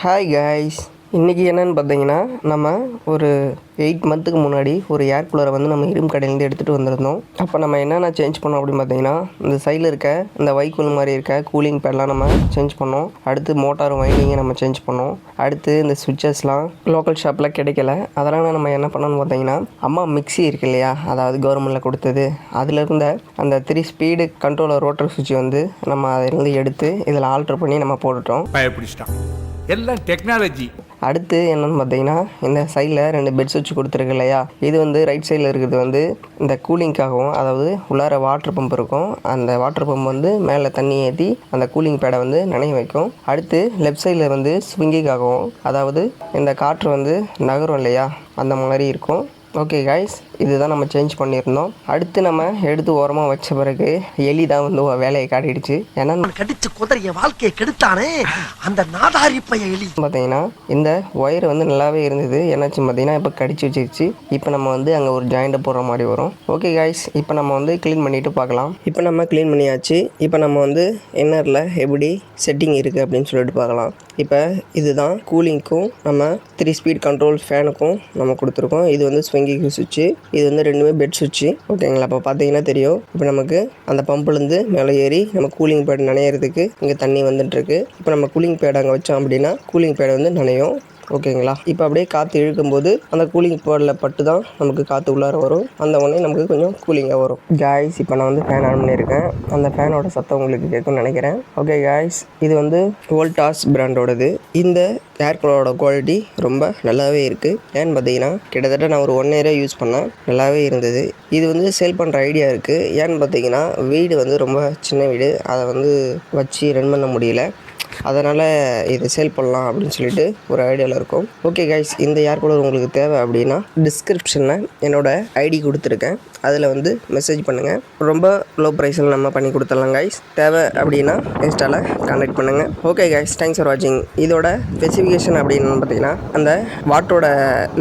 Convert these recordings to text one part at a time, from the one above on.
Hi guys, இன்றைக்கி என்னென்னு பார்த்தீங்கன்னா நம்ம ஒரு 8 மந்த்துக்கு முன்னாடி ஒரு ஏர் கூலரை வந்து நம்ம இரும்பு கடையிலேருந்து எடுத்துகிட்டு வந்திருந்தோம். அப்போ நம்ம என்னென்ன சேஞ்ச் பண்ணோம் அப்படின்னு பார்த்தீங்கன்னா, இந்த சைடில் இருக்க இந்த வைக்கூல் மாதிரி இருக்க கூலிங் பேட்லாம் நம்ம சேஞ்ச் பண்ணோம். அடுத்து மோட்டார் வைண்டிங்கை நம்ம சேஞ்ச் பண்ணோம். அடுத்து இந்த சுவிட்சஸ்லாம் லோக்கல் ஷாப்பில் கிடைக்கல. அதெல்லாம் நம்ம என்ன பண்ணோம்னு பார்த்தீங்கன்னா, அம்மா மிக்ஸி இருக்கு இல்லையா, அதாவது கவர்மெண்ட்டில் கொடுத்தது, அதில் இருந்த அந்த 3 ஸ்பீடு கண்ட்ரோலர் ரோட்டர் சுவிட்ச் வந்து நம்ம அதிலேருந்து எடுத்து இதில் ஆல்ட்ரு பண்ணி நம்ம போட்டுட்டோம். எல்லாம் டெக்னாலஜி. அடுத்து என்னென்னு பார்த்தீங்கன்னா, இந்த சைடில் 2 பெட் சுவிட்ச் கொடுத்துருக்கு இல்லையா, இது வந்து ரைட் சைடில் இருக்கிறது வந்து இந்த கூலிங்காகவும், அதாவது உள்ளார வாட்டர் பம்ப் இருக்கும், அந்த வாட்டர் பம்ப் வந்து மேலே தண்ணி ஏற்றி அந்த கூலிங் பேடை வந்து நனைய வைக்கும். அடுத்து லெஃப்ட் சைடில் வந்து ஸ்விங்கிங்காகவும், அதாவது இந்த காற்று வந்து நகரும் இல்லையா, அந்த மாதிரி இருக்கும். ஓகே காய்ஸ், இதுதான் நம்ம சேஞ்ச் பண்ணியிருந்தோம். அடுத்து நம்ம எடுத்து ஓரமாக வச்ச பிறகு எலி தான் வந்து வேலையை காட்டிடுச்சு. ஏன்னா கடிச்சு குதிரைய வாழ்க்கையை கெடுத்தானே அந்த நாதாரி பைய எலி. பார்த்தீங்கன்னா இந்த ஒயர் வந்து நல்லாவே இருந்தது. என்னாச்சு பார்த்தீங்கன்னா, இப்போ கடிச்சு வச்சிருச்சு. இப்போ நம்ம வந்து அங்கே ஒரு ஜாயிண்ட்டை போடுற மாதிரி வரும். ஓகே காய்ஸ், இப்போ நம்ம வந்து க்ளீன் பண்ணிவிட்டு பார்க்கலாம். இப்போ நம்ம க்ளீன் பண்ணியாச்சு. இப்போ நம்ம வந்து இன்னரில் எப்படி செட்டிங் இருக்குது அப்படின்னு சொல்லிட்டு பார்க்கலாம். இப்போ இதுதான் கூலிங்க்கும் நம்ம 3 ஸ்பீட் கண்ட்ரோல் ஃபேனுக்கும் நம்ம கொடுத்துருக்கோம். இது வந்து ஸ்விங்கிங் சுவிட்சு, இது வந்து 2மே பெட் சுவிட்சு. ஓகேங்களா, இப்போ பார்த்தீங்கன்னா தெரியும். இப்போ நமக்கு அந்த பம்புலேருந்து மேலே ஏறி நம்ம கூலிங் பேட் நனையிறதுக்கு இங்கே தண்ணி வந்துட்டுருக்கு. இப்போ நம்ம கூலிங் பேட் அங்கே வச்சோம் அப்படின்னா கூலிங் பேட் வந்து நனையும். ஓகேங்களா, இப்போ அப்படியே காற்று இழுக்கும்போது அந்த கூலிங் பேடில் பட்டு தான் நமக்கு காற்று உள்ளார வரும். அந்த உடனே நமக்கு கொஞ்சம் கூலிங்காக வரும். காய்ஸ், இப்போ நான் வந்து ஃபேன் ஆன் பண்ணியிருக்கேன். அந்த ஃபேனோட சத்தம் உங்களுக்கு கேட்கும்னு நினைக்கிறேன். ஓகே காய்ஸ், இது வந்து வோல்டாஸ் பிராண்டோடது. இந்த ஏர் கூலரோட குவாலிட்டி ரொம்ப நல்லாவே இருக்குது. ஏன்னு பார்த்தீங்கன்னா, கிட்டத்தட்ட நான் ஒரு 1 இயராக யூஸ் பண்ணேன், நல்லாவே இருந்தது. இது வந்து சேல் பண்ணுற ஐடியா இருக்குது. ஏன்னு பார்த்தீங்கன்னா, வீடு வந்து ரொம்ப சின்ன வீடு, அதை வந்து வச்சு ரன் பண்ண முடியல. அதனால் இதை சேல் பண்ணலாம் அப்படின்னு சொல்லிட்டு ஒரு ஐடியாவில் இருக்கும். ஓகே கைஸ், இந்த ஏர் கூலர் உங்களுக்கு தேவை அப்படின்னா டிஸ்கிரிப்ஷனில் என்னோடய ஐடி கொடுத்துருக்கேன், அதில் வந்து மெசேஜ் பண்ணுங்கள். ரொம்ப லோ ப்ரைஸில் நம்ம பண்ணி கொடுத்துடலாம் கைஸ். தேவை அப்படின்னா இன்ஸ்டாவில் கான்டாக்ட் பண்ணுங்கள். ஓகே கைஸ், தேங்க்ஸ் ஃபார் வாட்சிங். இதோட ஸ்பெசிஃபிகேஷன் அப்படின்னு பார்த்தீங்கன்னா, அந்த வாட்டரோட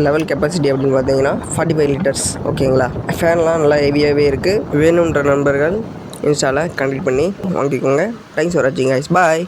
லெவல் கெப்பாசிட்டி அப்படின்னு பார்த்தீங்கன்னா 45 லிட்டர்ஸ். ஓகேங்களா, ஃபேன்லாம் நல்லா ஹெவியாகவே இருக்குது. வேணுன்ற நண்பர்கள் இன்ஸ்டாவில் கான்டாக்ட் பண்ணி வாங்கிக்கோங்க. தேங்க்ஸ் ஃபார் வாட்சிங் கைஸ். பாய்.